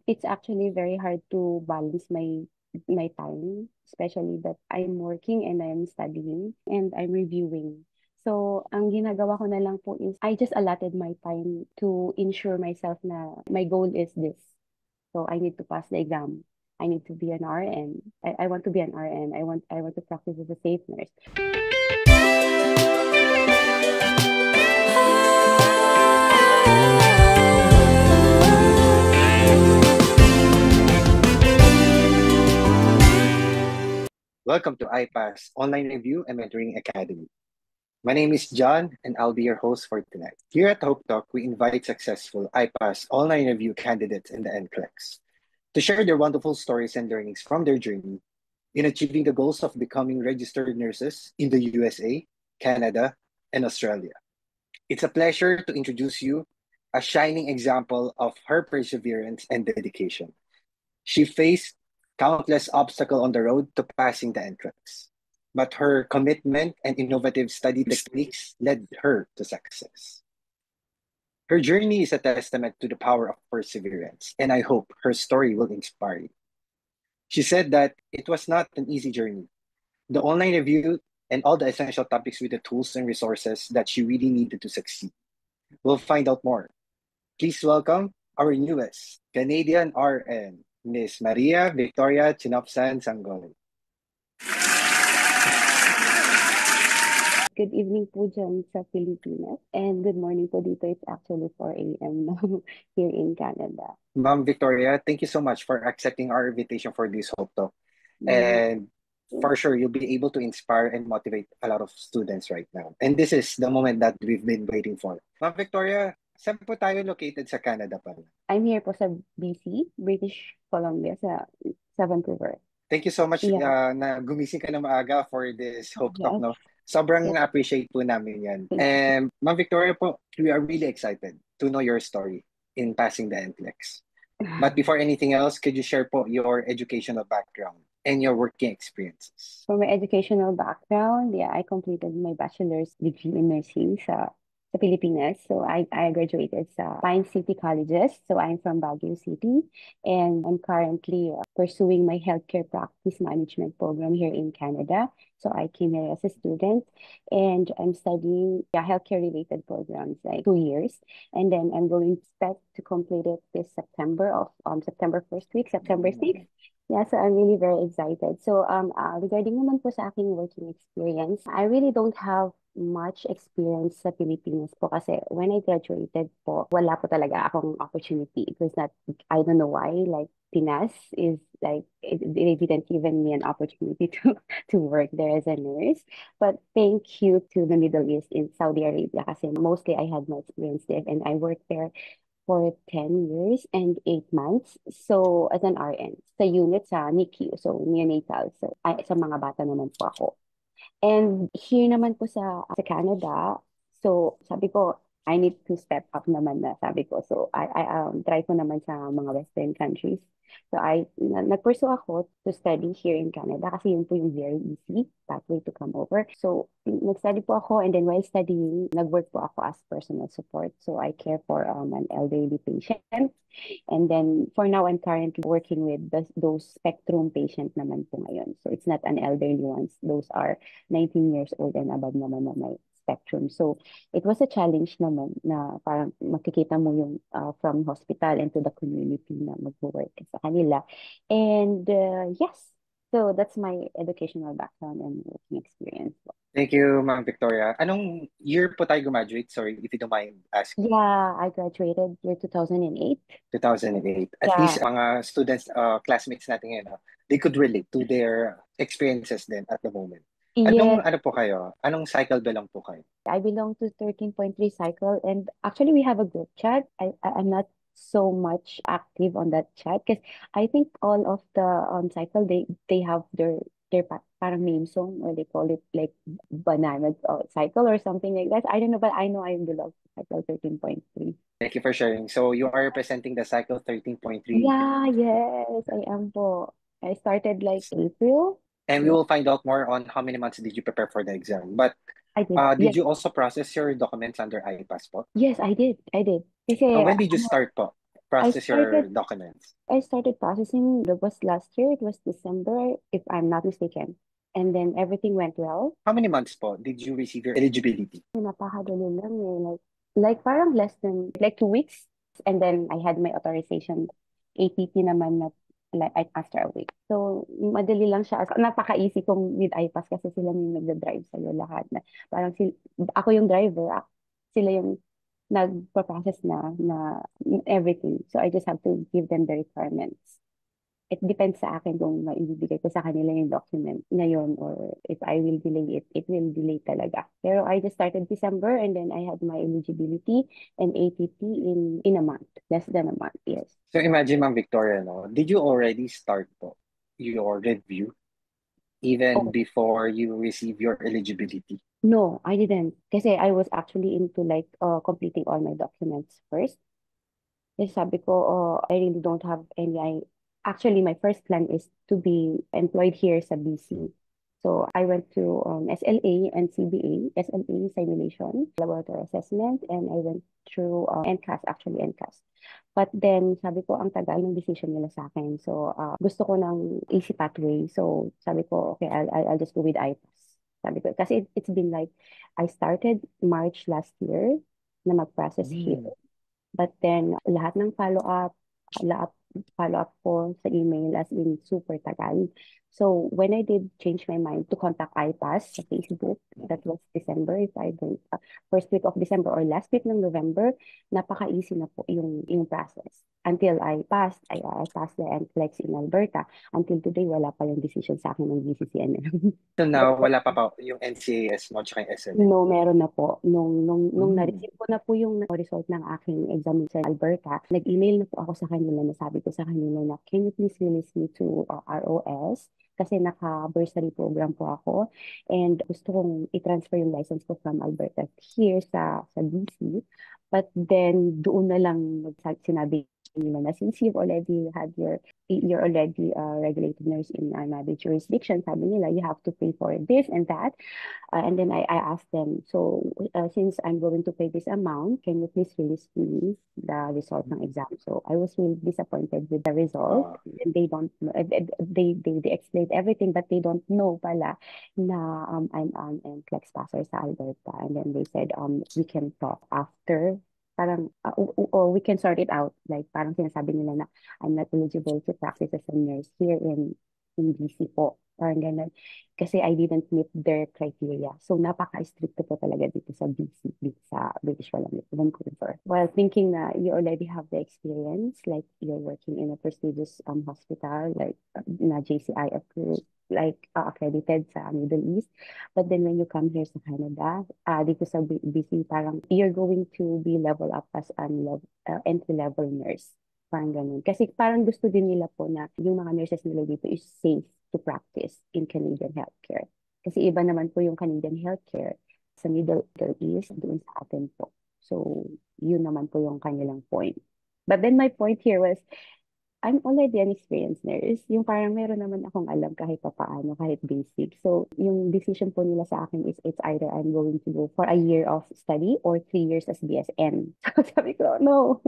it's actually very hard to balance my time, especially that I'm working and I'm studying and I'm reviewing. So, ang ginagawa ko na lang po is I just allotted my time to ensure myself na my goal is this. So, I need to pass the exam. I need to be an RN. I want to be an RN. I want to practice as a safe nurse. Welcome to iPass Online Review and Mentoring Academy. My name is John, and I'll be your host for tonight. Here at Hope Talk, we invite successful iPass Online Review candidates in the NCLEX to share their wonderful stories and learnings from their journey in achieving the goals of becoming registered nurses in the USA, Canada, and Australia. It's a pleasure to introduce you a shining example of her perseverance and dedication. She faced countless obstacles on the road to passing the entrance, but her commitment and innovative study techniques led her to success. Her journey is a testament to the power of perseverance, and I hope her story will inspire you. She said that it was not an easy journey. The online review and all the essential topics with the tools and resources that she really needed to succeed. We'll find out more. Please welcome our newest Canadian RN, Miss Maria Victoria Chinopsan Sanggol. Good evening po dyan sa Pilipinas and good morning po dito. It's actually 4 a.m. now here in Canada. Ma'am Victoria, thank you so much for accepting our invitation for this Hope Talk. Mm, And for sure, you'll be able to inspire and motivate a lot of students right now. And this is the moment that we've been waiting for. Ma'am Victoria, saan po tayo located sa Canada pala? I'm here po sa BC, British Columbia, sa Vancouver. Thank you so much Yeah. na gumising ka na maaga for this Hope Talk, Yes. no? Sobrang Yes. na-appreciate po namin yan. Thank you. And Ma'am Victoria po, we are really excited to know your story in passing the NCLEX. But before anything else, could you share po your educational background and your working experiences? For my educational background, yeah, I completed my bachelor's degree in nursing sa Pilipinas. So I graduated sa Pine City Colleges. So I'm from Baguio City and I'm currently pursuing my healthcare practice management program here in Canada. So I came here as a student and I'm studying healthcare related programs like 2 years. And then I'm going to expect to complete it this September of September 1st week, September 6th. Yeah, so I'm really very excited. So, regarding naman po sa aking working experience, I really don't have much experience sa Pilipinas po kasi when I graduated po, wala po talaga akong opportunity. It was not, I don't know why, like Pinas is like, they didn't give me an opportunity to work there as a nurse. But thank you to the Middle East in Saudi Arabia kasi mostly I had my experience there and I worked there for 10 years and 8 months. So, as an RN, sa unit sa NICU, so neonatal. So, sa mga bata naman po ako. And here naman po sa Canada, so sabi ko, I need to step up naman na sabi ko. So I try ko naman sa mga Western countries. So nag-pursue ako to study here in Canada kasi yun po yung very easy pathway to come over. So nag-study po ako and then while studying, nag-work po ako as personal support. So I care for an elderly patient. And then for now, I'm currently working with those spectrum patient naman po ngayon. So it's not an elderly ones. Those are 19 years old and above naman na may spectrum. So it was a challenge naman na parang makikita mo yung from hospital and to the community na mag-work sa kanila. And yes, so that's my educational background and working experience. Thank you, Ma'am Victoria. Anong year po tayo graduate? Sorry, if you don't mind asking. Yeah, I graduated year 2008. 2008. At Yeah. least mga students, classmates natin ngayon, they could relate to their experiences then at the moment. Anong Yes, ano po kayo? Anong cycle belong po kayo? I belong to 13.3 cycle and actually we have a group chat. I'm not so much active on that chat because I think all of the cycle they have their parang name song or they call it like banana cycle or something like that. I don't know, but I know I belong to cycle 13.3. Thank you for sharing. So you are representing the cycle 13.3. Yeah, yes, I am po. I started like April. And we Yeah, will find out more on how many months did you prepare for the exam. But I did. did Yes, you also process your documents under iPass po? yes, I did. I did. Kasi When did you start po? I process started your documents? I started processing, that was last year, it was December, if I'm not mistaken. And then everything went well. How many months po did you receive your eligibility? Napakadali lang eh. Like parang less than, like 2 weeks. And then I had my authorization APT naman na like after a week. So, madali lang siya. Napaka-easy kong with iPass kasi sila yung nagda-drive sa'yo lahat. Na, parang ako yung driver, sila yung nagpa-process na everything. So, I just have to give them the requirements. It depends sa akin kung maibibigay ko sa kanila yung document ngayon or if I will delay it, it will delay talaga. Pero I just started December and then I had my eligibility and ATP in a month, less than a month, yes. So imagine, Ma'am Victoria, no, did you already start po your review even Oh, before you receive your eligibility? no, I didn't. Kasi I was actually into like completing all my documents first. Kasi sabi ko, I really don't have any. Actually, my first plan is to be employed here sa BC. So I went to SLA and CBA, SLA simulation, laboratory assessment, and I went through NCAS, actually NCAS. But then, sabi ko, ang tagal ng decision nila sa akin. So, gusto ko ng easy pathway. So, sabi ko, okay, I'll just go with IPAS. Sabi ko, kasi it's been like, I started March last year na mag-process here. Mm. But then, lahat follow-up ko sa email as in super tagal. So, when I did change my mind to contact iPass sa Facebook, that was December, if I don't, first week of December or last week ng November, napaka-easy na po yung process. Until I passed the NCLEX in Alberta. Until today, wala pa yung decision sa akin ng BCCNM. So now, wala pa pa yung NCAS mo tsaka yung SLA. No, meron na po. Nung Mm. na-receive ko na po yung result ng aking exam sa Alberta, nag-email na po ako sa kanila na sabi ko sa kanila na, can you please release me to ROS? Kasi naka-bursary program po ako. And gusto kong i-transfer yung license ko from Alberta here sa BC. But then, doon na lang sinabi nila na since you're already a regulated nurse in another jurisdiction, sabi nila, you have to pay for this and that. And then I asked them, so since I'm going to pay this amount, can you please release me the result ng exam? So I was really disappointed with the result. Uh, And they don't know, they explained everything, but they don't know pala na I'm an NCLEX passer sa Alberta. And then they said, we can talk after. Parang, or we can sort it out. Like, parang sinasabi nila na I'm not eligible to practice as a nurse here in BC po. Parang ganun. Kasi I didn't meet their criteria. So, napaka-stricto po talaga dito sa BC, dito sa British Vancouver. While thinking na you already have the experience, like you're working in a prestigious hospital, like na JCI approved, like accredited sa Middle East. But then when you come here sa Canada, dito sa BC, parang you're going to be level up as an entry-level nurse. Parang ganun. Kasi parang gusto din nila po na yung mga nurses nila dito is safe to practice in Canadian healthcare. Kasi iba naman po yung Canadian healthcare sa Middle East doon sa atin po. So, yun naman po yung kanilang point. But then my point here was, I'm already an experienced nurse. Yung parang meron naman akong alam kahit pa paano, kahit basic. So, yung decision po nila sa akin is it's either I'm going to go for a year of study or 3 years as BSN. So, sabi ko, no,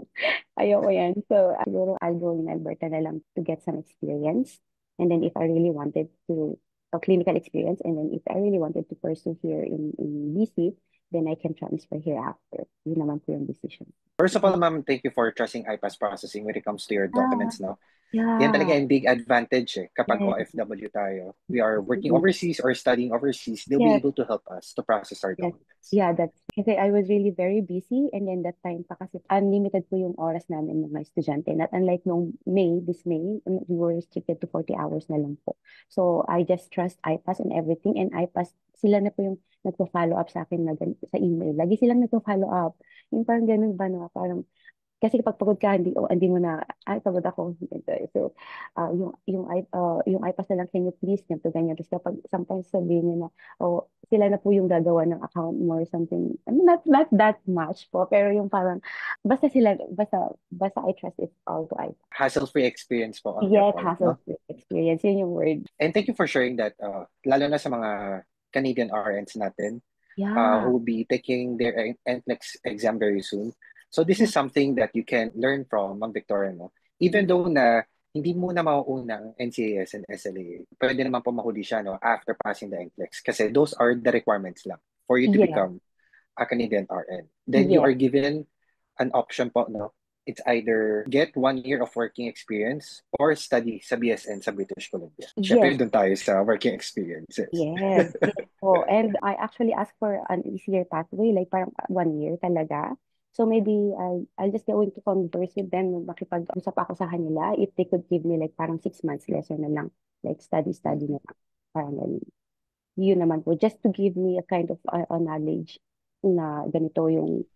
ayoko yan. So, siguro I'll go in Alberta na lang to get some experience. And then if I really wanted to, a clinical experience, and then if I really wanted to pursue here in BC, then I can transfer here after. Yun naman po yung decision. First of all, ma'am, thank you for trusting iPass processing when it comes to your Ah, documents, no? Yan yeah. talaga yung big advantage kapag Yes. OFW tayo. We are working Mm-mm. overseas or studying overseas, they'll be Yes. able to help us to process our Yes. documents. Yeah, that's kasi I was really very busy and then that time pa kasi unlimited po yung oras namin ng mga estudyante. Not unlike nung this May, we were restricted to 40 hours na lang po. So I just trust iPass and everything and iPass, sila na po yung nagpo-follow up sa akin sa email. Lagi silang nagpo-follow up. Yung parang ganun ba no? Parang kasi kapag pagod ka, hindi mo na, ay, pagod ako. So, yung iPass na lang, can you please, ganito, ganyan. Tapos kapag sometimes sabihin niya na, sila na po yung gagawa ng account mo or something. I mean, not that much po, pero yung parang, basta I trust it all to iPass. Hassle-free experience po on your Yes, part, no? hassle-free experience. Yun yung word. And thank you for sharing that, lalo na sa mga Canadian RNs natin who Yeah. will be taking their NCLEX exam very soon. So this is something that you can learn from Ma'am Victoria, no? Even though na hindi mo na mauuna ang NCAS and SLA, pwede naman po mahuli siya, no, after passing the NCLEX. Kasi those are the requirements lang for you to Yes, become a Canadian RN. Then you yes, are given an option po, no? It's either get 1 year of working experience or study sa BSN sa British Columbia. Siyempre, yes. doon tayo sa working experiences. Yes, yes po. And I actually asked for an easier pathway, like parang 1 year talaga. So maybe I'll just going to converse with them, makipag-usap ako sa kanila if they could give me like parang 6 months lesson na lang, like study na lang. Parang ganun. Yun naman po, just to give me a kind of a knowledge na ganito yung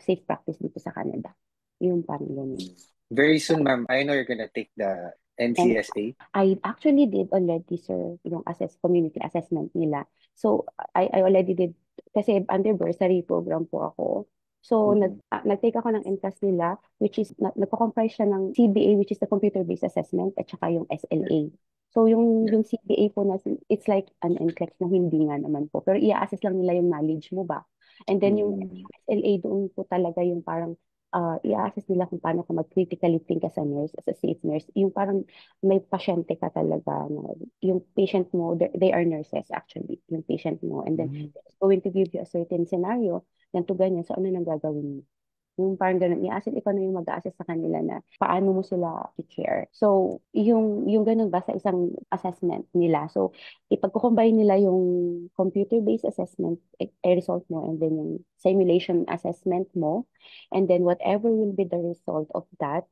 safe practice dito sa Canada. Yung parang ganun. Very soon, ma'am, I know you're gonna take the And NCSA. I actually did already, sir, yung community assessment nila. So, I already did, kasi under bursary program po ako. So, Mm-mm. nag-take ako ng NCLEX nila, which is, nagko-comprise siya ng CBA, which is the computer-based assessment, at saka yung Yeah. SLA. So, Yeah. yung CBA po, it's like an NCLEX na hindi nga naman po. Pero i-assess lang nila yung knowledge mo ba? And then yung Mm. SLA, doon po talaga yung parang, i-assess nila kung paano ka mag-critically think as a nurse, as a safe nurse. Yung parang may pasyente ka talaga na yung patient mo, they are nurses actually, yung patient mo. And then, Mm. it's going to give you a certain scenario, ganito ganyan, so ano nang gagawin mo? Yung parang ganun, i-assess, ikaw na yung mag-assess sa kanila na paano mo sila i-care. So, yung ganun ba sa isang assessment nila. So, ipagkukumbine nila yung computer-based assessment, result mo, and then yung simulation assessment mo, and then whatever will be the result of that,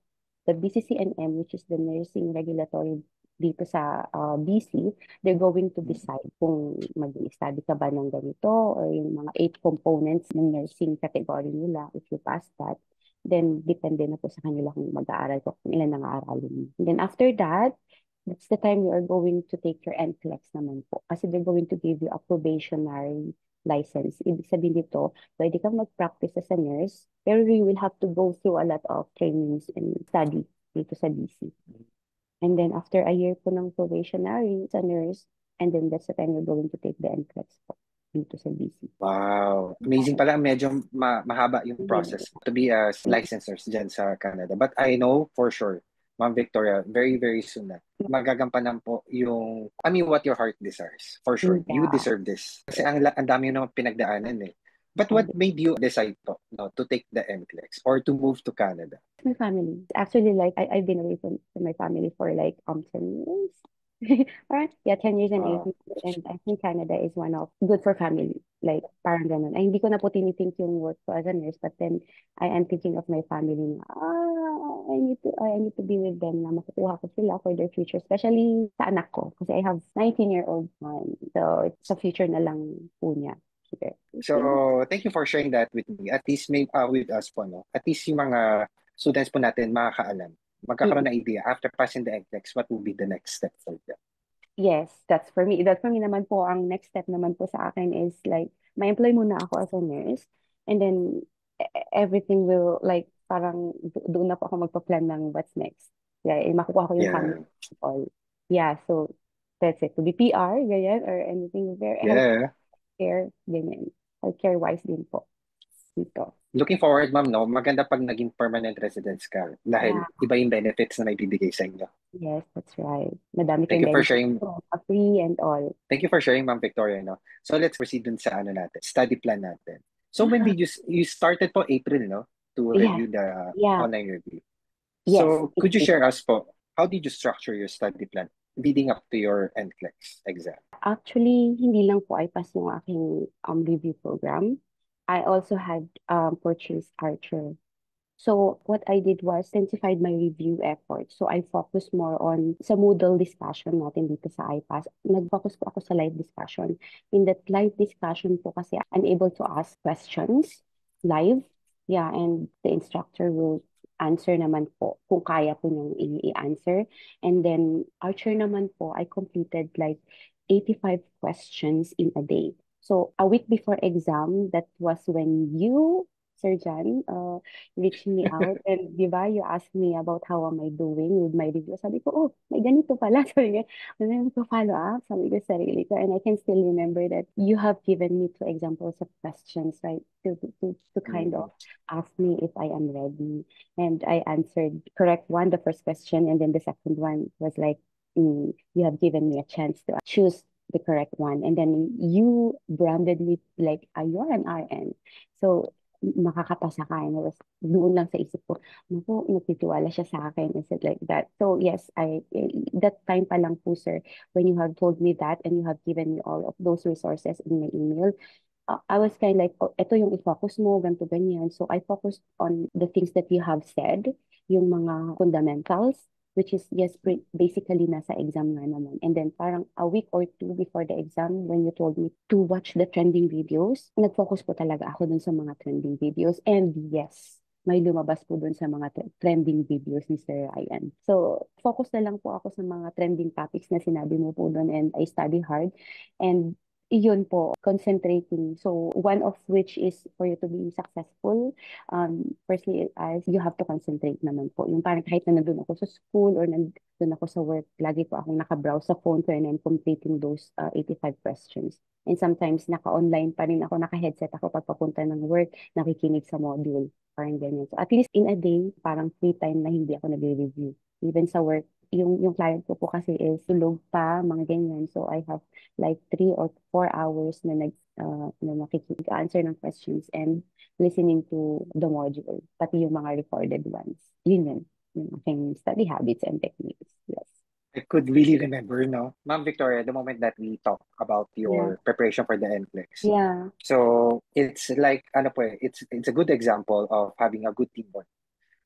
the BCCNM, which is the Nursing Regulatory dito sa BC, they're going to decide kung mag-study ka ba ng ganito or yung mga 8 components ng nursing category nila. If you pass that, then depende na po sa kanila kung mag-aaral ko, kung ilan ang aaralin mo. And then after that, that's the time you are going to take your NCLEX naman po. Kasi they're going to give you a probationary license. Ibig sabihin dito, pwede kang mag-practice as a nurse, pero you will have to go through a lot of trainings and study dito sa BC. And then after a year po ng probationary sa nurse, and then that's the time you're going to take the NCLEX po dito sa BC. Wow. Amazing pala. Medyo mahaba yung Yeah. process to be a licensed nurse dyan sa Canada. But I know for sure, Ma'am Victoria, very, very soon na magagampanan po yung, I mean, what your heart desires. For sure. You Yeah. deserve this. Kasi ang dami yung naman pinagdaanan eh. But what made you decide po, no, to take the NCLEX or to move to Canada? My family. Actually, like I've been away from my family for like 10 years. Or yeah, 10 years and 8 Wow. years. And I think Canada is one of good for family. Like parang ganun. Ay, hindi ko na po tinithink yung work ko as a nurse, but then I am thinking of my family na, I need to be with them na makukuha ko sila for their future, especially sa anak ko. Kasi I have 19-year-old son. So it's a future na lang po niya here. Okay. So, thank you for sharing that with me. At least may with us po, no? At least yung mga students po natin makakaalam, magkakaroon Mm. na idea after passing the NCLEX, what will be the next step for them. Yes, that's for me. That for me naman po, ang next step naman po sa akin is like, ma-employ muna ako as a nurse, and then everything will like, parang doon na po ako magpa-plan ng what's next. Yeah, makukuha ko yung family Yeah. and all. Yeah, so that's it. To be PR, ganyan, or anything there, Yeah. healthcare, ganyan. Healthcare-wise din po dito. Looking forward, ma'am, no? Maganda pag naging permanent residence ka dahil Yeah, iba yung benefits na may bibigay sa inyo. yes, that's right. Madami Thank kayong you for benefits, sharing. free and all. Thank you for sharing, Ma'am Victoria, no? So let's proceed dun sa ano natin, study plan natin. So when Yeah. did you started po April, no? To Yes, review the yeah, online review. yes. So could you share us po, how did you structure your study plan leading up to your NCLEX exam? Actually, hindi lang po iPass yung aking review program. I also had purchased Archer. So what I did was intensified my review effort. So I focused more on sa Moodle discussion natin dito sa iPass. Nag-focus po ako sa live discussion. In that live discussion po kasi I'm able to ask questions live. Yeah, and the instructor will answer naman po kung kaya po niyang i-answer. And then Archer naman po, I completed like 85 questions in a day. So a week before exam, that was when you Sir John, reached me out. And di ba, you asked me about how am I doing with my review. Sabi ko, oh, may ganito pala. Sabi ko, and then ko follow up. Sabi ko sa sarili ko. And I can still remember that you have given me two examples of questions, right? To kind of Mm-mm. ask me if I am ready. And I answered correct one, the first question. And then the second one was like, you have given me a chance to choose the correct one. And then you branded me like, you're an RN. So, makakapasa ka. And I was, doon lang sa isip ko, naku, nagtitiwala siya sa akin. Is it like that? So, yes, that time pa lang po, sir, when you have told me that and you have given me all of those resources in my email, I was kind of like, oh, ito yung i-focus mo, ganito, ganyan. So I focused on the things that you have said, yung mga fundamentals, which is, yes, basically nasa exam nga naman. And then parang a week or two before the exam, when you told me to watch the trending videos, nag-focus po talaga ako dun sa mga trending videos. And yes, may lumabas po dun sa mga trending videos ni Sir Ryan. So, focus na lang po ako sa mga trending topics na sinabi mo po dun and I study hard. And yun po, concentrating. So, one of which is for you to be successful, firstly, as you have to concentrate naman po. Yung parang kahit na nandun ako sa school or nandun ako sa work, lagi po akong nakabrowse sa phone ko and I'm completing those 85 questions. And sometimes, naka-online pa rin ako, naka-headset ako pag papunta ng work, nakikinig sa module, parang ganyan. So, at least in a day, parang free time na hindi ako nagre-review. Even sa work, yung client ko po kasi is tulog pa, mga ganyan. So, I have like 3 or 4 hours na na answer ng questions and listening to the module, pati yung mga recorded ones. Yun, yung aking study habits and techniques. Yes. I could really remember, no? Ma'am Victoria, the moment that we talk about Yeah. your preparation for the NCLEX. Yeah. So, it's like, ano po eh, it's a good example of having a good teamwork.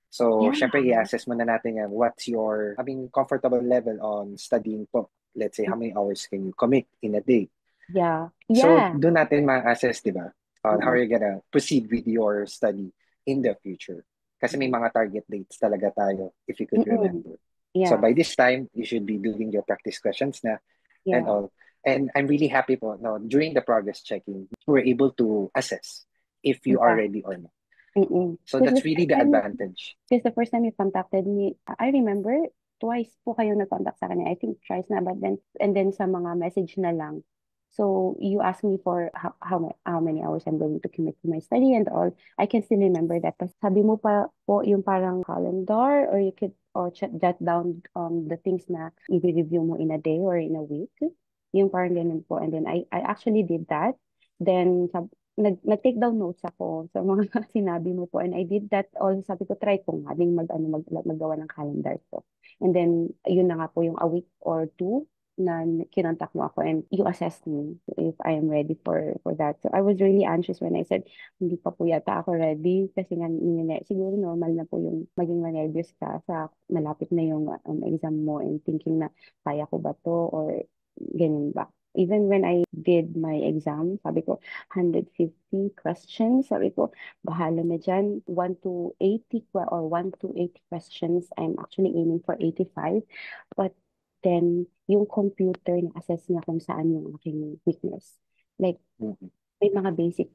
So, Yeah. syempre, i-assess muna natin yan. What's your, comfortable level on studying po? Let's say, how many hours can you commit in a day? Yeah. So, Yeah. doon natin ma-assess, di ba? On how Mm-mm. you're gonna proceed with your study in the future. Kasi may mga target dates talaga tayo, if you could Mm-mm. remember. So, Yeah. by this time, you should be doing your practice questions na and Yeah. all. And I'm really happy po, no, during the progress checking, we're able to assess if you are Yeah. ready or not. Mm-mm. So, Because that's really the advantage. the first time you contacted me, I remember twice po kayo nag-contact sa kanya. I think twice na, but then, and then sa mga message na lang. So, you asked me for how many hours I'm going to commit to my study and all. I can still remember that. Tapos sabi mo pa po yung parang calendar or you could or jot down the things na i-review mo in a day or in a week. Yung parang ganun po. And then I actually did that. Then nag-take down notes ako sa mga sinabi mo po and I did that all. Sabi ko, try ko nga ding maggawa ng calendar ko. And then, yun na nga po yung a week or two na kinontak mo ako and you assessed me if I am ready for that. So I was really anxious when I said, hindi pa po yata ako ready kasi nga siguro normal na po yung maging ma-nervous ka sa malapit na yung exam mo and thinking na kaya ko ba to or ganyan ba. Even when I did my exam, sabi ko, 150 questions. Sabi ko, bahala na dyan. 1 to 80 or 1 to 80 questions. I'm actually aiming for 85. But then, yung computer na-assess niya kung saan yung aking weakness. Like, Mhm. may mga basic,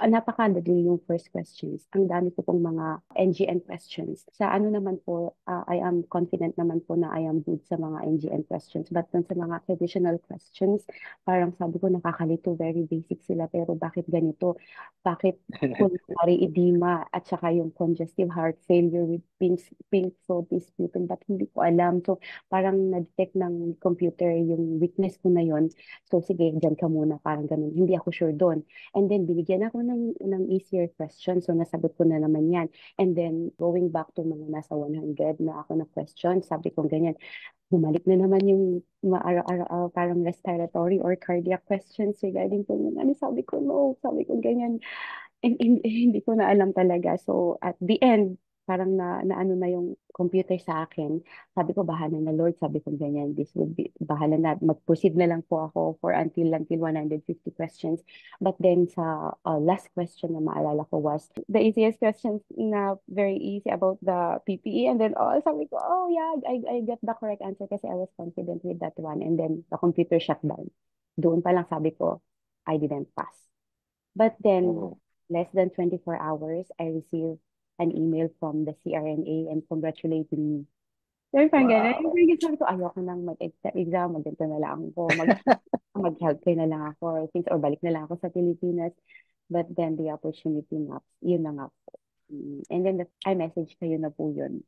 napakadali yung first questions. Ang dami ko pong mga NGN questions. Sa ano naman po, I am confident naman po na I am good sa mga NGN questions. But dun sa mga traditional questions, parang sabi ko nakakalito, very basic sila. Pero bakit ganito? Bakit pulmonary edema at saka yung congestive heart failure with pink throat disputum, ba't hindi ko alam? So, parang na-detect ng computer yung weakness ko na yon. So, sige, dyan ka muna, parang ganun. Hindi ako sure doon. And then, binigyan ako ng easier question. So, nasagot ko na naman yan. And then, going back to mga nasa 100 na ako na question, sabi ko ganyan, bumalik na naman yung araw-araw parang respiratory or cardiac questions regarding po yung ano, sabi ko, no, sabi ko ganyan. Hindi ko na alam talaga. So, at the end, parang na ano na yung computer sa akin. Sabi ko, bahala na Lord. Sabi ko, ganyan, this would be, bahala na. Mag-proceed na lang po ako for until 150 questions. But then sa last question na maalala ko was, the easiest questions na very easy about the PPE. And then, sabi ko, oh yeah, I got the correct answer kasi I was confident with that one. And then, the computer shut down. Doon pa lang sabi ko, I didn't pass. But then, Oh. less than 24 hours, I received an email from the CRNA and congratulating me. Sabi parang gano'n. Yung Wow. parang sabi ko, ayoko nang mag-exam, mag-ganito na lang ako, mag-healthcare na lang ako, or balik na lang ako sa Pilipinas. But then the opportunity knocks, yun na nga po. And then I messaged kayo na po yun.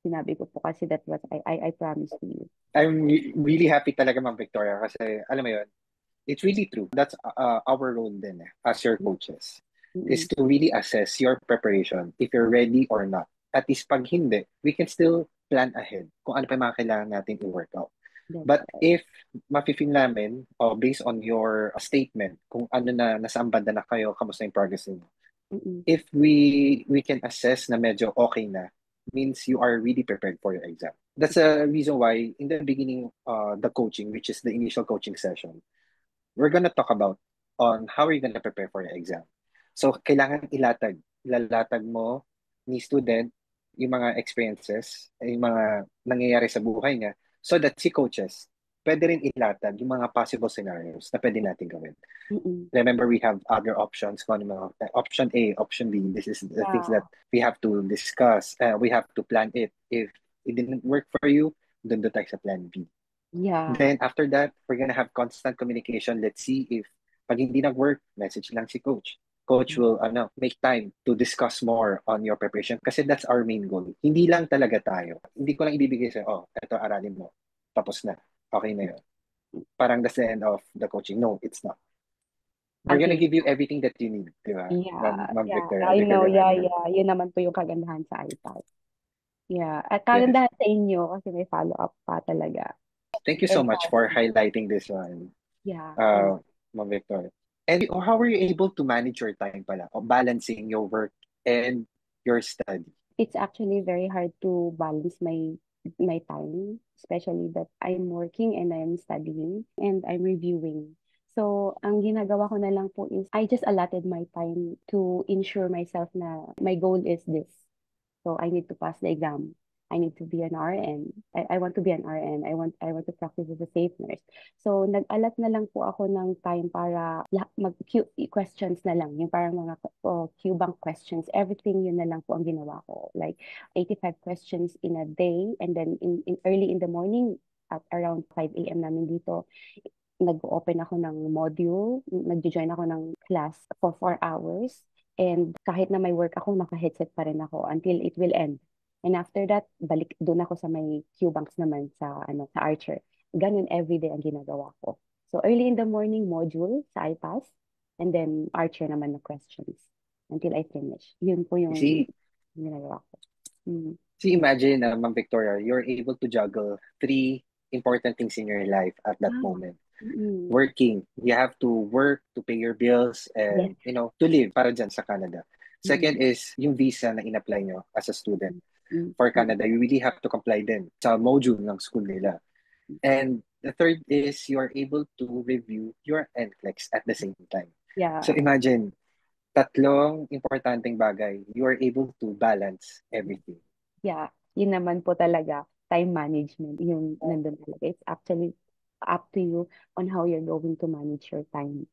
Sinabi ko po kasi that was, I promised to you. I'm really happy talaga, Ma'am Victoria, kasi alam mo yun, it's really true. That's our role din as your coaches, is Mm-mm. to really assess your preparation if you're ready or not. At least pag hindi, we can still plan ahead kung ano pa yung mga kailangan natin i-workout. That's But right. if mafe-feel namin, based on your statement, kung ano na, nasaan banda na kayo, kamusta yung progress niyo, Mm-mm. if we can assess na medyo okay na, means you are really prepared for your exam. That's a reason why in the beginning, the coaching, which is the initial coaching session, we're gonna talk about on how are you gonna prepare for your exam. So, kailangan ilalatag mo ni student yung mga experiences, yung mga nangyayari sa buhay niya, so that si coaches, pwede rin ilatag yung mga possible scenarios na pwede natin gawin. Mm-mm. Remember, we have other options. Kung ano mga, option A, option B. This is the things Yeah. that we have to discuss. We have to plan it. If it didn't work for you, dun tayo sa plan B. Yeah. Then after that, we're gonna have constant communication. Let's see if pag hindi nag-work, message lang si coach. Coach will make time to discuss more on your preparation kasi that's our main goal. Hindi lang talaga tayo. Hindi ko lang ibibigay sa'yo, eto aralin mo. Tapos na. Okay na yun. Parang that's the end of the coaching. No, it's not. We're gonna Until give you everything that you need, di ba? Yeah, Ma'am yeah, Victoria, I agree ka know, dyan, yeah, ate? yeah. Yun naman po yung kagandahan sa iPad. Yeah, at Yes. kagandahan sa inyo kasi may follow-up pa talaga. Thank you so And much for highlighting this one, yeah, uh, Ma'am Victoria. And how were you able to manage your time pala, o balancing your work and your study? it's actually very hard to balance my time, especially that I'm working and I'm studying and I'm reviewing. So, ang ginagawa ko na lang po is I just allotted my time to ensure myself na my goal is this. So I need to pass the exam. I need to be an RN. I want to be an RN. I want to practice as a safe nurse. So nag-alat na lang po ako ng time para questions na lang, yung parang mga Q-bank questions. Everything yun na lang po ang ginawa ko. Like 85 questions in a day and then in early in the morning at around 5 a.m. namin dito, nag-open ako ng module, nag-join ako ng class for 4 hours. And kahit na may work ako, naka-headset pa rin ako until it will end. And after that, balik doon ako sa may Q-banks naman sa Archer. Ganun everyday ang ginagawa ko. So early in the morning module sa iPass and then Archer naman na questions until I finish. Yun po You yung see, ginagawa ko. Mm. imagine, Ma'am Victoria, you're able to juggle three important things in your life at that Ah, moment. mm. Working, you have to work to pay your bills Yes. and, to live para dyan sa Canada. Mm. Second is yung visa na in-apply nyo as a student Mm. for Mm. Canada. You really have to comply din sa module ng school nila. And the third is you're able to review your NCLEX at the same time. So Yeah. imagine, tatlong importanteng bagay, you are able to balance everything. Yeah, yun naman po talaga, time management, yung nandun talaga. It's actually up to you on how you're going to manage your time.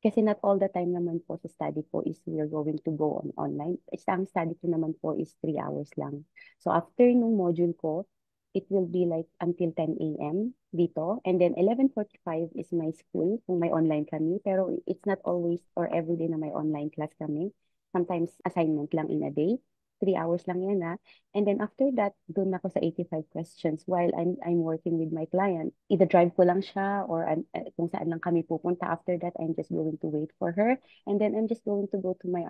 Kasi not all the time naman po sa study po is we're going to go on online. Isang study ko naman po is 3 hours lang. So after nung module ko, it will be like until 10 a.m. dito. And then 11:45 is my school kung may online kami. Pero it's not always or everyday na may online class kami. Sometimes assignment lang in a day. 3 hours lang yan na. And then after that, doon ako sa 85 questions while I'm working with my client. Either drive ko lang siya or kung saan lang kami pupunta. After that, I'm just going to wait for her. And then I'm just going to go to my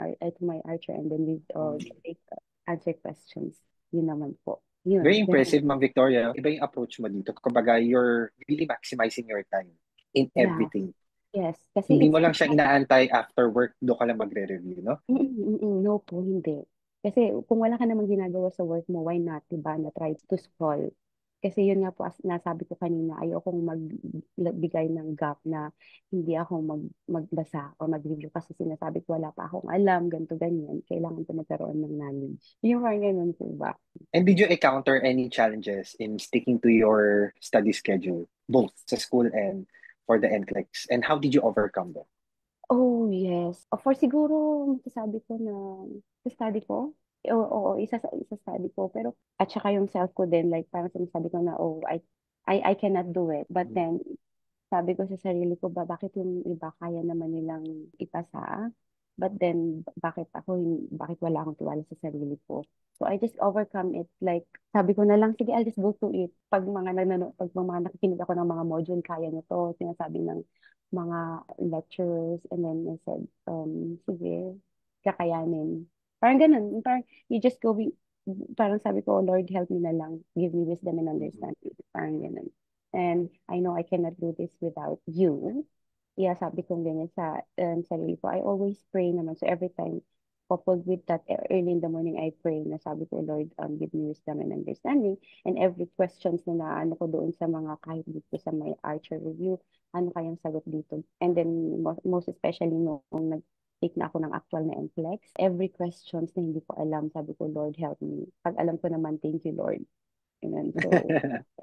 archer and then we take, answer questions. Yun naman po. Very Yun. impressive, Ma'am Victoria. Iba yung approach mo dito. Kumbaga, you're really maximizing your time in Yeah. everything. Yes. Kasi Hindi mo it's lang siya inaantay after work, doon ka lang magre-review, no? No po, hindi. Kasi kung wala ka namang ginagawa sa work mo, why not, diba, na try to scroll. Kasi yun nga po, as nasabi ko kanina, ayokong magbigay ng gap na hindi ako magbasa o mag-review kasi sinasabi ko wala pa akong alam, ganito, ganyan. Kailangan ko magkaroon ng knowledge. Yung parang ganun po ba? And did you encounter any challenges in sticking to your study schedule, both sa school and for the NCLEX? And how did you overcome them? Oh, yes. For siguro, masasabi ko na sa study ko. Oo, isa sa study ko. Pero, at saka yung self ko din, like, parang sinasabi ko na, oh, I cannot do it. But then, sabi ko sa sarili ko ba, bakit yung iba kaya naman nilang ipasa? But then, bakit wala akong tiwala sa sarili ko? So, I just overcome it. Like, sabi ko na lang, sige, I'll just go to it. Pag mga nakikinig ako ng mga module, kaya nyo to, sinasabi ng mga lecturers, and then I said, sige, kakayanin. Parang ganun. Parang, you just go, parang sabi ko, Lord, help me na lang. Give me wisdom and Mhm. understanding. Parang ganun. And I know I cannot do this without you. Yeah, sabi ko ganyan sa sarili ko. I always pray naman. So every time, coupled with that, early in the morning, I pray na sabi ko, Lord, give me wisdom and understanding. And every questions na naano ko doon sa mga kahit dito sa my Archer review, ano kayang sagot dito. And then, most especially noong nag-take na ako ng actual na NCLEX, every questions na hindi ko alam, sabi ko, Lord, help me. Pag alam ko naman, thank you, Lord. Ganun. So,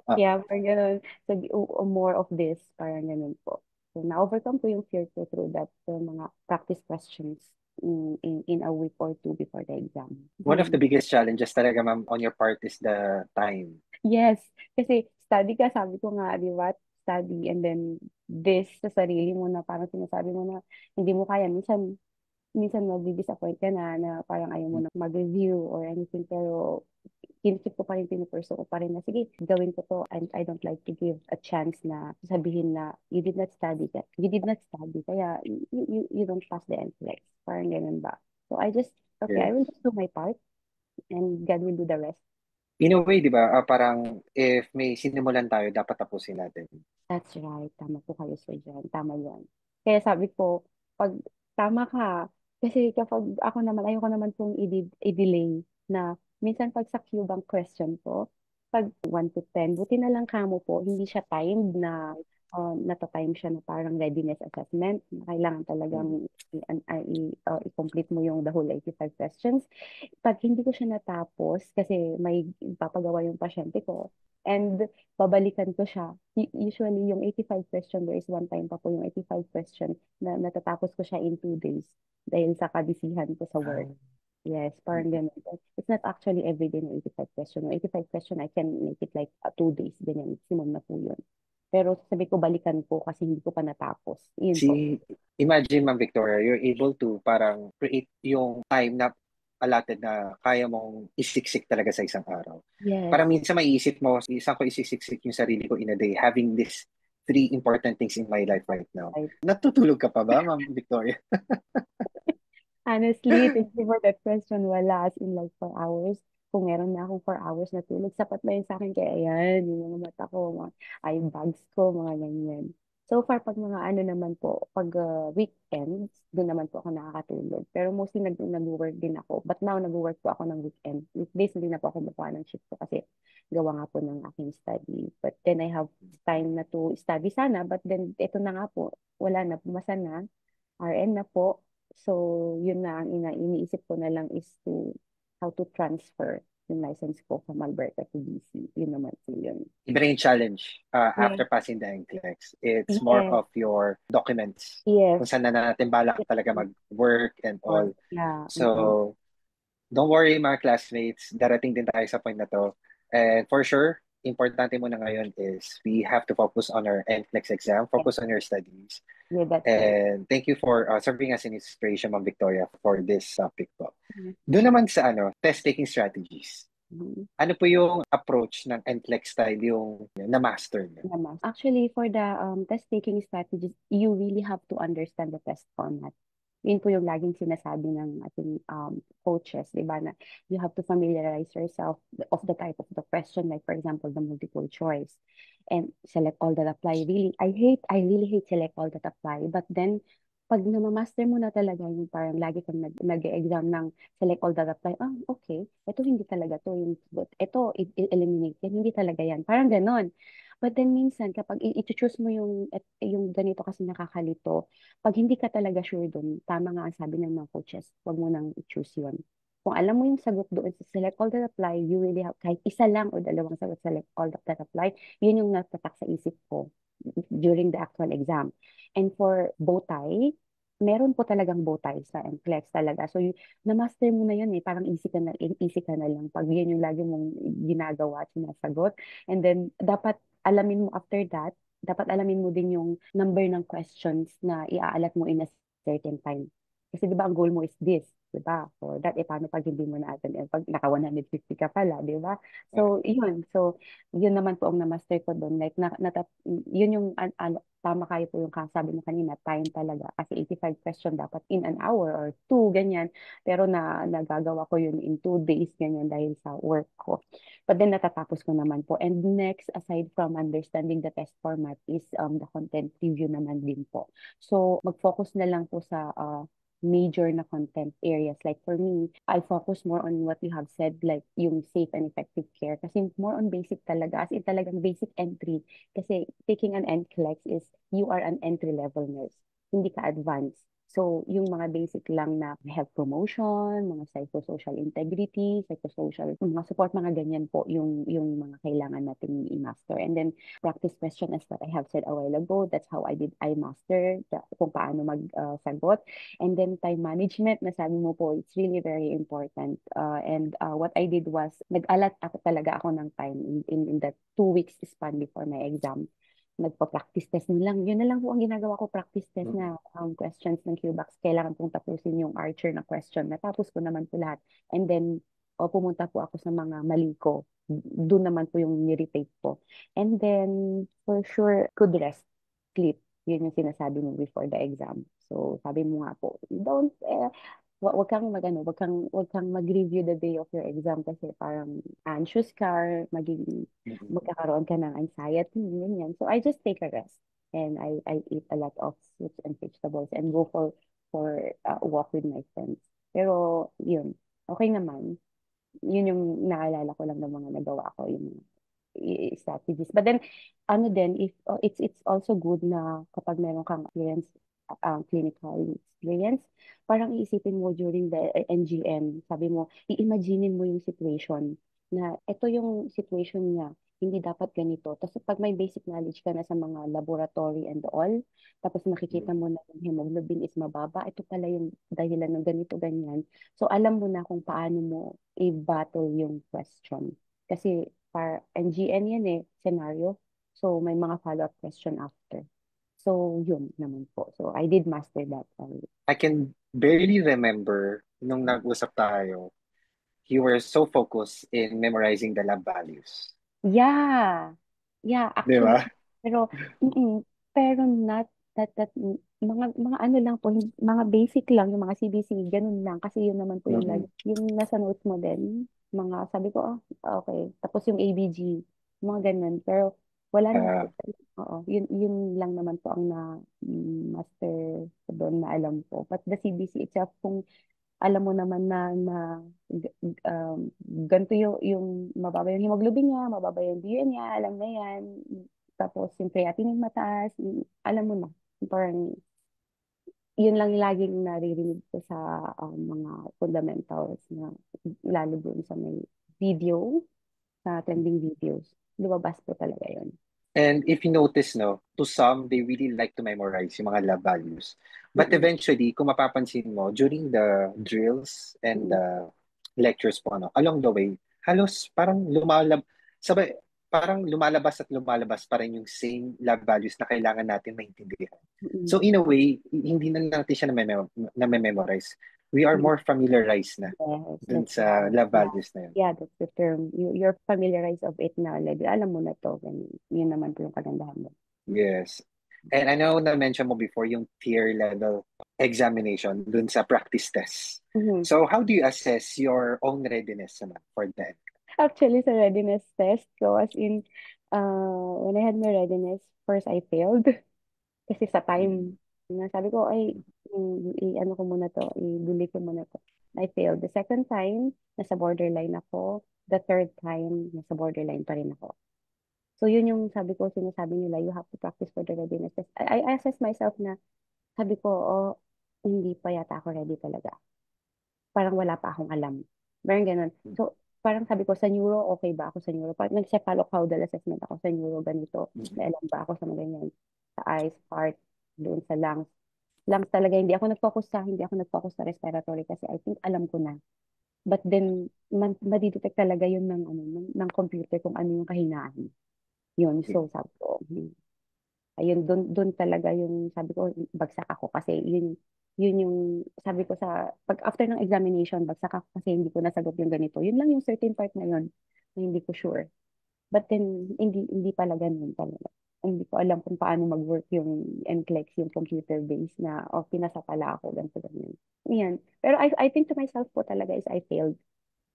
Ah, yeah, parang ganun. So, more of this, parang ganun po. So, na-overcome ko yung fear ko through that mga practice questions in a week or two before the exam. one of the Yun. biggest challenges talaga, ma'am, on your part is the time. Yes, kasi study ka, sabi ko nga, di ba? Study and then this sa sarili mo na parang sinasabi mo na hindi mo kaya. Minsan madi-disappoint ka na parang ayaw mo na mag-review or anything pero kinip ko pa rin, pinupurso ko pa rin na sige, gawin ko to and I don't like to give a chance na sabihin na you did not study kaya you don't pass the NCLEX. Parang ganun ba? So I just, okay, I Yes. will just do my part and God will do the rest. In a way, di ba, parang if may sinimulan tayo, dapat tapusin natin. That's right. Tama po kayo, Sir John. Tama yan. Kaya sabi ko, pag tama ka, kasi kapag ako naman, ayoko naman pong i-delay na minsan pag sa Q-bank question po, pag 1 to 10, buti na lang kamo po, hindi siya timed na nata-time siya na parang readiness assessment. Kailangan talagang Mm. i-complete mo yung the whole 85 questions. Pag hindi ko siya natapos, kasi may papagawa yung pasyente ko, and babalikan ko siya. Usually, yung 85 question, there is one time pa po yung 85 question na natatapos ko siya in 2 days dahil sa kabisihan ko sa Ah, work. Yes, parang mm. ganun. It's not actually everyday na 85 question. Yung 85 question, I can make it like 2 days. Ganyan, maximum na po yun. Pero sabi ko, balikan ko kasi hindi ko pa natapos. Yun po. Si, imagine, Ma'am Victoria, you're able to parang create yung time na allotted na kaya mong isiksik talaga sa isang araw. Yes. Parang minsan maiisip mo, isang ko isisiksik yung sarili ko in a day, having this three important things in my life right now. Right. Natutulog ka pa ba, Ma'am Victoria? Honestly, thank you for that question. Wala, as in like 4 hours. Kung meron na akong 4 hours na tulog, sapat na yun sa akin. Kaya ayan, yung mga mata ko, mga eye bags ko, mga ganyan. So far, pag mga ano naman po, pag weekends, doon naman po ako nakakatulog. Pero mostly nag-work din ako. But now, nag-work po ako ng weekend. Weekdays, hindi na po ako makuha ng shift ko kasi gawa nga po ng aking study. But then I have time na to study sana. But then, ito na nga po, wala na, pumasa na. RN na po. So, yun na ang iniisip ko na lang is how to transfer yung license ko from Alberta to BC. Yun naman po yun. Iba na yung challenge Yes. after passing the NCLEX. It's more Yes. of your documents. Yes. Kung saan na natin balak talaga mag-work and Or, all. yeah. Mm-mm. So, don't worry mga classmates, darating din tayo sa point na to. And for sure, importante muna ngayon is we have to focus on our NCLEX exam, Yes. focus on your studies. Yeah, that's right. And thank you for serving as an inspiration, Ma'am Victoria, for this topic po. Doon naman sa test-taking strategies. Mhm. Ano po yung approach ng NCLEX style yung na-master niyo? Naman. Actually, for the test taking strategies, you really have to understand the test format. Yun po yung laging sinasabi ng ating coaches, di ba, na you have to familiarize yourself of the type of the question, like for example, the multiple choice, and select all that apply. Really, I really hate select all that apply, but then, pag namamaster mo na talaga yung parang lagi kang nag-exam ng select all that apply, okay, ito hindi talaga to, yung, ito, eliminate yan, hindi talaga yan. Parang ganon. But then minsan, kapag i-choose mo yung ganito kasi nakakalito, pag hindi ka talaga sure dun, tama nga ang sabi ng mga coaches, huwag mo nang i-choose yun. Kung alam mo yung sagot doon sa select all that apply, you really have, kahit isa lang o dalawang sagot select all that apply, yun yung natatak sa isip ko during the actual exam. And for bow tie, meron po talagang bow tie sa NCLEX talaga. So, na-master mo na yun eh. Parang easy ka na lang. Pag yun yung lagi mong ginagawa at sinasagot. And then, dapat alamin mo after that, dapat alamin mo din yung number ng questions na iaalat mo in a certain time. Kasi di ba ang goal mo is this, di ba? For that, paano pag hindi mo na-attend? Pag naka 150 ka pala, di ba? Yeah. So, yun. So, yun naman po ang na-master ko doon. Like, yun yung tama kayo po yung sabi mo kanina, time talaga. Kasi 85 question dapat in an hour or two, ganyan. Pero nagagawa ko yun in 2 days, ganyan, dahil sa work ko. But then natatapos ko naman po. And next, aside from understanding the test format, is the content review naman din po. So, mag-focus na lang po sa major na content areas. Like for me, I focus more on what you have said, like yung safe and effective care. Kasi more on basic talaga, as in talagang basic entry. Kasi taking an NCLEX is you are an entry-level nurse. Hindi ka advanced. So, yung mga basic lang na health promotion, mga psychosocial integrity, psychosocial, mga support, mga ganyan po yung mga kailangan natin i-master. And then, practice question as what I have said a while ago. That's how I master kung paano mag-sagot. And then time management, nasabi mo po, it's really very important. And what I did was, nag-alat ako talaga ako ng time in that 2 weeks span before my exam. Nagpa-practice test na lang. Yun na lang po ang ginagawa ko, practice test Mm. na questions ng QBox. Kailangan pong tapusin yung Archer na question. Natapos ko naman po lahat. And then, pumunta po ako sa mga mali ko. Doon naman po yung niretake po. And then, for sure, good rest, sleep. Yun yung sinasabi mo before the exam. So, sabi mo nga po, don't, wag kang wag kang mag-review the day of your exam kasi parang anxious ka, or Mm. magkakaroon ka ng anxiety, ganyan. So, I just take a rest. And I eat a lot of fruits and vegetables and go for a walk with my friends. Pero, yun, okay naman. Yun yung naalala ko lang ng mga nagawa ko, yung strategies. But then, ano din, if it's also good na kapag meron kang experience, clinical experience, parang iisipin mo during the NGM, sabi mo, i-imagine mo yung situation na ito yung situation niya, hindi dapat ganito. Tapos pag may basic knowledge ka na sa mga laboratory and all, tapos makikita mo na yung hemoglobin is mababa, ito pala yung dahilan ng ganito, ganyan. So alam mo na kung paano mo i-battle yung question. Kasi NGN yan eh, scenario. So, may mga follow-up question after. So, yun naman po. So, I did master that. I can barely remember nung nag-usap tayo, you were so focused in memorizing the lab values. Yeah. Yeah, Di actually. ba? Pero, pero not mga ano lang po, mga basic lang, yung mga CBC, ganun lang. Kasi yun naman po yung lagi, Mm-mm. yung nasa notes mo din, mga sabi ko, okay. Tapos yung ABG, mga ganun. Pero wala na Ah, po. Oo, yun lang naman po ang master ko doon na alam po. But the CBC itself, kung alam mo naman na ganito yung mababa yung hemoglobin niya, mababa yung BUN niya, alam na yan. Tapos yung creatinine mataas, alam mo na. Parang yun lang laging naririnig ko sa mga fundamentals na lalo dun sa may video, sa trending videos. Lumabas po talaga yun. and if you notice, no, to some, they really like to memorize yung mga lab values. But Mm-mm, eventually, kung mapapansin mo, during the drills and mm-mm, the lectures po, no, along the way, halos parang sabay, parang lumalabas pa rin yung same lab values na kailangan natin maintindihan. So mm-mm. in a way, hindi na natin siya na-memorize. We are more familiarized na Yes, dun that's sa right. lab Yeah. values na yun. Yeah, that's the term. You're familiarized of it na. Like, alam mo na to. Ganun. Yun naman po yung kagandahan mo. Yes. And I know na-mention mo before yung tier level examination dun sa practice test. Mhm. So how do you assess your own readiness naman for that? Actually, sa readiness test ko, as in, when I had my readiness, first I failed. Kasi sa Mm. time, na sabi ko, ay, ano ko muna to, i-delay ko muna to. I failed. The second time, nasa borderline ako. The third time, nasa borderline pa rin ako. So, yun yung sabi ko, sinasabi nila, you have to practice for the readiness test. I assess myself na, sabi ko, hindi pa yata ako ready talaga. Parang wala pa akong alam. Parang ganun. So, parang sabi ko, sa neuro, okay ba ako sa neuro? Parang nag-cephalocaudal assessment ako sa neuro, ganito. Mm. May alam ba ako sa mga ganyan? Sa eyes, heart, doon sa lungs. Lungs talaga, hindi ako nag-focus sa respiratory kasi I think alam ko na. But then, madidetect talaga yun ng, ano, ng computer kung ano yung kahinaan. Yun, Yeah. so sabi ko, ayun, dun talaga yung sabi ko, bagsak ako kasi yun yung sabi ko sa, pag after ng examination, bagsak ako kasi hindi ko nasagot yung ganito. Yun lang yung certain part na yun na hindi ko sure. But then, hindi pala ganun talaga. Hindi ko alam kung paano mag-work yung NCLEX, yung computer-based na, pinasa pala ako, ganito, ganyan. Yan. Pero I think to myself po talaga is I failed.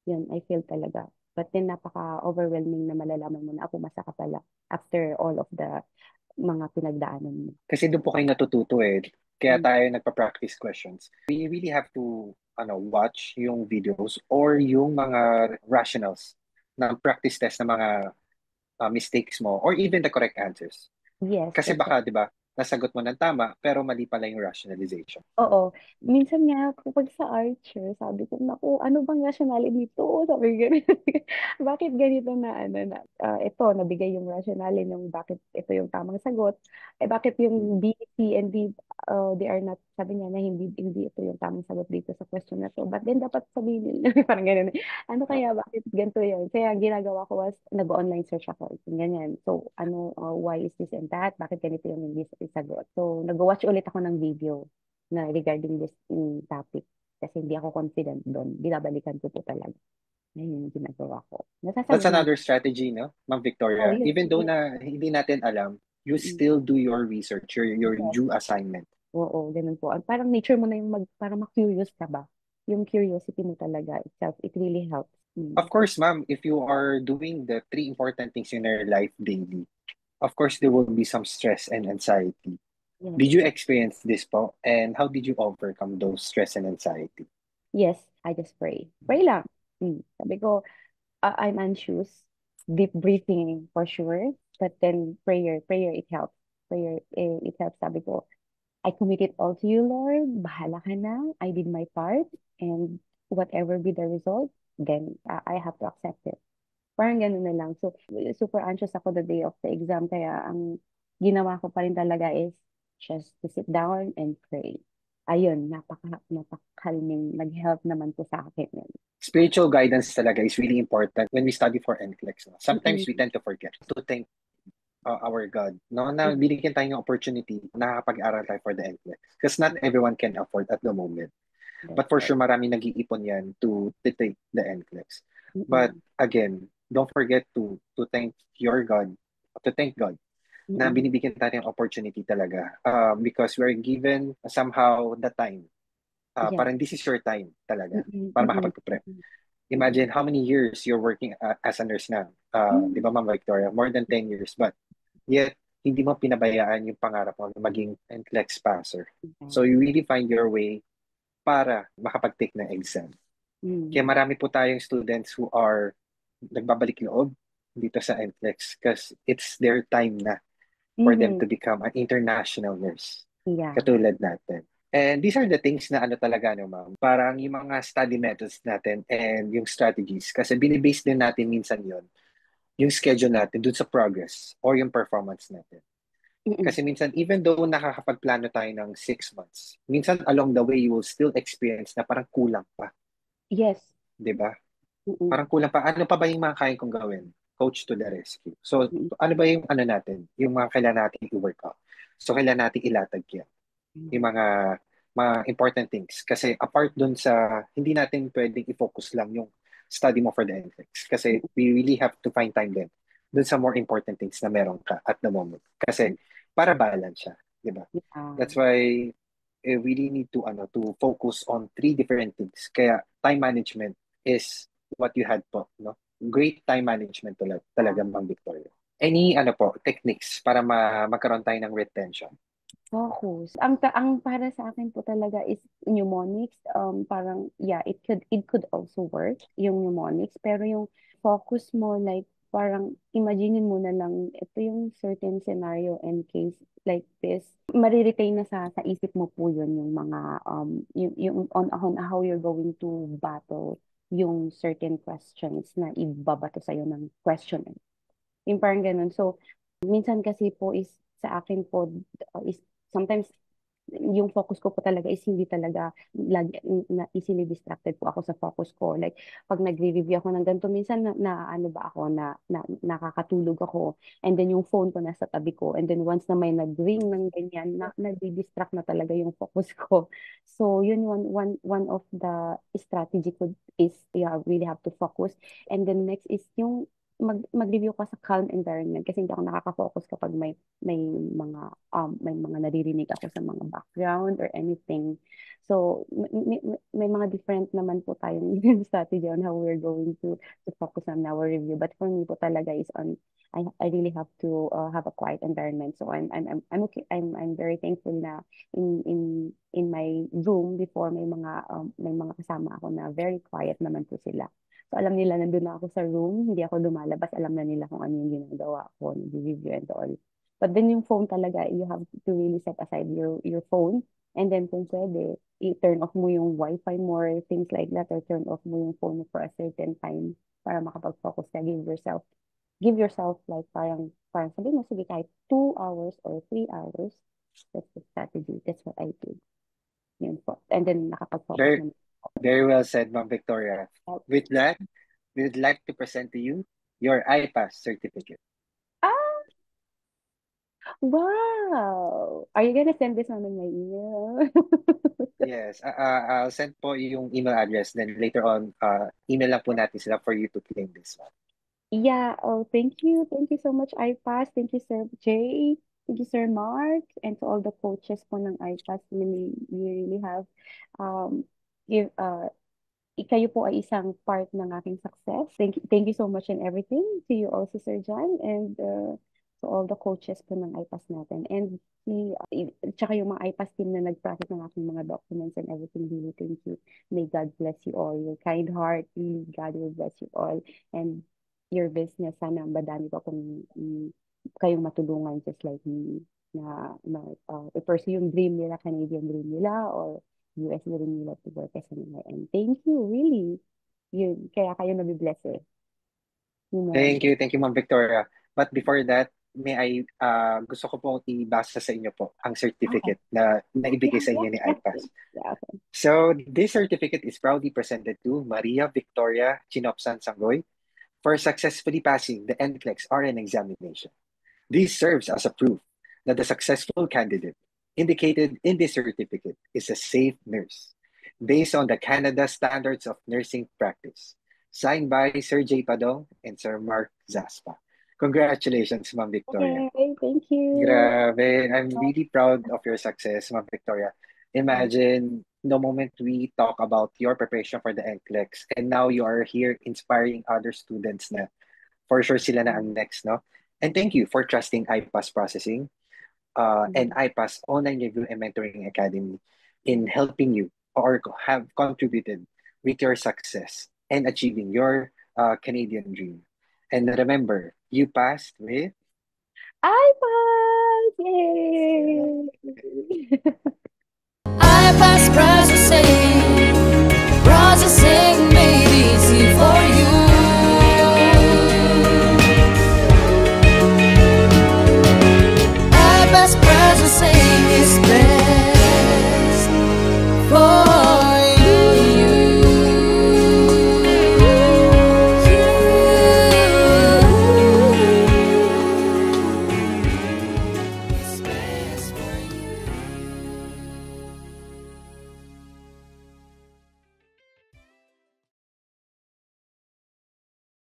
Yun, I failed talaga. But then, napaka-overwhelming na malalaman mo na ako masa ka pala after all of the mga pinagdaanan mo. Kasi doon po kayo natututo eh. Kaya Mm. tayo nagpa-practice questions. We really have to watch yung videos or yung mga rationals ng practice test ng mga mistakes mo or even the correct answers. Yes, Kasi exactly. baka, di ba, nasagot mo ng tama pero mali pala yung rationalization. Oo. Minsan nga, kapag sa Archer, sabi ko, naku, ano bang rationale dito? Sabi ko, ganun. Bakit ganito na, ano, na, ito, nabigay yung rationale ng bakit ito yung tamang sagot. Bakit yung B, C, and D, they are not, sabi niya na hindi ito yung tamang sagot dito sa question na to. But then, dapat sabihin nila, parang ganun. Ano kaya, bakit ganito yun? Kaya ginagawa ko was, nag-online search ako. Ganyan. So, ano, why is this and that? Bakit ganito yung hindi sagot? So, nag-watch ulit ako ng video na regarding this topic kasi hindi ako confident doon. Binabalikan ko po talaga. Ayun yung ginagawa ko. That's Nasasagot naman. another strategy, no, Ma'am Oh, Victoria. yes. Even though Yes. na hindi natin alam, you Mm, still do your research, your yes. due assignment. Oo, ganun po. Parang nature mo na yung parang ma-curious ka ba? Yung curiosity mo talaga itself, it really helps. Of course, ma'am, if you are doing the three important things in your life daily, of course, there will be some stress and anxiety. Yes. Did you experience this po? And how did you overcome those stress and anxiety? Yes, I just pray. Pray lang. Sabi ko, I'm anxious. Deep breathing for sure. But then prayer, it helps. Prayer, it helps. Sabi ko, I commit it all to you, Lord. Bahala ka na. I did my part. And whatever be the result, then I have to accept it. Parang ganun na lang. So, super anxious ako the day of the exam. Kaya ang ginawa ko pa rin talaga is just to sit down and pray. Ayun, napaka-calming. Nag-help naman po sa akin yun. Spiritual guidance talaga is really important when we study for NCLEX. No? Sometimes we Mm-mm. tend to forget to thank our God. No, na Mm-mm. binigyan tayo ng opportunity na nakakapag-aral tayo for the NCLEX. Because not everyone can afford at the moment. That's But for right. sure, marami nag-iipon yan to take the NCLEX. But Mm-mm. again, don't forget to thank your God, to thank God na Mm-mm. binibigyan tayo ng opportunity talaga. Because we're given somehow the time. Yes. Parang this is your time talaga Mm-mm. para Mm-mm. makapag-prep. Mm-mm. Imagine how many years you're working as a nurse na. Di Mm-mm. ba, Ma'am Victoria? More than 10 years. But yet, hindi mo pinabayaan yung pangarap mo na maging NCLEX passer. So you really find your way para makapag-take ng exam. Kaya Mm. marami po tayong students who are nagbabalik loob dito sa NCLEX because it's their time na for them Mhm. to become an international nurse. Yeah. Katulad natin. And these are the things na ano talaga, no, ma'am? Parang yung mga study methods natin and yung strategies. Kasi binibase din natin minsan yon yung schedule natin dun sa progress or yung performance natin. Mm-mm. Kasi minsan, even though nakakapagplano tayo ng 6 months, minsan along the way, you will still experience na parang kulang pa. Yes. Di ba? Mm-mm. Parang kulang pa. Ano pa ba yung mga kaya kong gawin? Coach to the rescue. So, Mm-mm. ano ba yung ano natin? Yung mga kailangan natin i-work out. So, kailangan natin ilatag yan. Yung mga important things. Kasi apart dun sa, hindi natin pwedeng i-focus lang yung study mo for the NCLEX. Kasi we really have to find time din dun sa more important things na meron ka at the moment. Kasi para balance siya. Di ba? Yeah. That's why we really need to focus on three different things. Kaya time management is what you had po, no? Great time management talaga, Ma'am Victoria. Any po, techniques para magkaroon tayo ng retention? Focus. Ang para sa akin po talaga is mnemonics. Parang, yeah, it could also work, yung mnemonics. Pero yung focus mo, like, parang imaginein mo na lang, ito yung certain scenario and case like this. Mariretain na sa isip mo po yun, yung mga, yung on how you're going to battle yung certain questions na ibabato sa'yo ng question. Yung parang ganun. So, minsan kasi po is sa akin po is sometimes yung focus ko po talaga is hindi talaga lagi, na easily distracted po ako sa focus ko. Like, pag nagre-review ako ng ganito, minsan na ano ba ako, nakakatulog ako, and then yung phone ko nasa tabi ko, and then once na may nag-ring ng ganyan, nadi-distract na talaga yung focus ko. So, yun, one of the strategy ko is, yeah, really have to focus. And then next is yung mag-review ka sa calm environment kasi hindi ako nakaka-focus kapag may mga naririnig ako sa mga background or anything. So may mga different naman po tayong strategy on how we're going to focus on our review. But for me po talaga is on I really have to have a quiet environment. So I'm okay. I'm very thankful na in my room before may mga kasama ako na very quiet naman po sila. So alam nila nandun na ako sa room, hindi ako lumalabas, alam na nila kung ano yung ginagawa ko, nag-review and all. But then yung phone talaga, you have to really set aside your phone, and then kung pwede, i-turn off mo yung wifi mo or things like that, or turn off mo yung phone mo for a certain time para makapag-focus ka, give yourself like parang sabihin mo, sige kahit 2 hours or 3 hours, that's the strategy, that's what I do. Yun po. And then nakapag-focus Very, naman. very well said, Ma'am Victoria. With that, we would like to present to you your iPass certificate. Ah, wow! Are you gonna send this one in my email? Yes, I'll send po yung email address. Then later on, email lang po natin sila for you to claim this one. Yeah, oh, thank you. Thank you so much, iPass. Thank you, Sir Jay. Thank you, Sir Mark. And to all the coaches po ng iPass, really, you really have um, give kayo po ay isang part ng aking success. Thank you so much and everything to you also, Sir John, and to all the coaches po ng iPass natin. And tsaka yung mga iPass team na nag-process ng aking mga documents and everything, really thank you. May God bless you all. Your kind heart, really, God will bless you all. And your business, sana madami pa kung kayong matulungan just like me na i-pursue yung dream nila, Canadian dream nila, or US dream nila to work as an MI. And thank you, really. Yun, kaya kayo nabibless eh. Yun lang. Thank you, Ma'am Victoria. But before that, may I, gusto ko pong ibasa sa inyo po ang Okay. certificate na naibigay Yeah, sa yeah, inyo ni yes, iPass. please. Yeah, okay. So, this certificate is proudly presented to Maria Victoria Chinopsan Sangoy for successfully passing the NCLEX RN examination. This serves as a proof that the successful candidate indicated in this certificate is a safe nurse based on the Canada Standards of Nursing Practice, signed by Sir J. Padong and Sir Mark Zaspa. Congratulations, Ma'am Victoria. Okay, thank you. Grabe. I'm really proud of your success, Ma'am Victoria. Imagine the moment we talk about your preparation for the NCLEX and now you are here inspiring other students na for sure sila na ang next, no? And thank you for trusting iPass Processing and Mhm. iPass Online Review and Mentoring Academy in helping you or have contributed with your success and achieving your Canadian dream. And remember, you passed with iPads! Yay!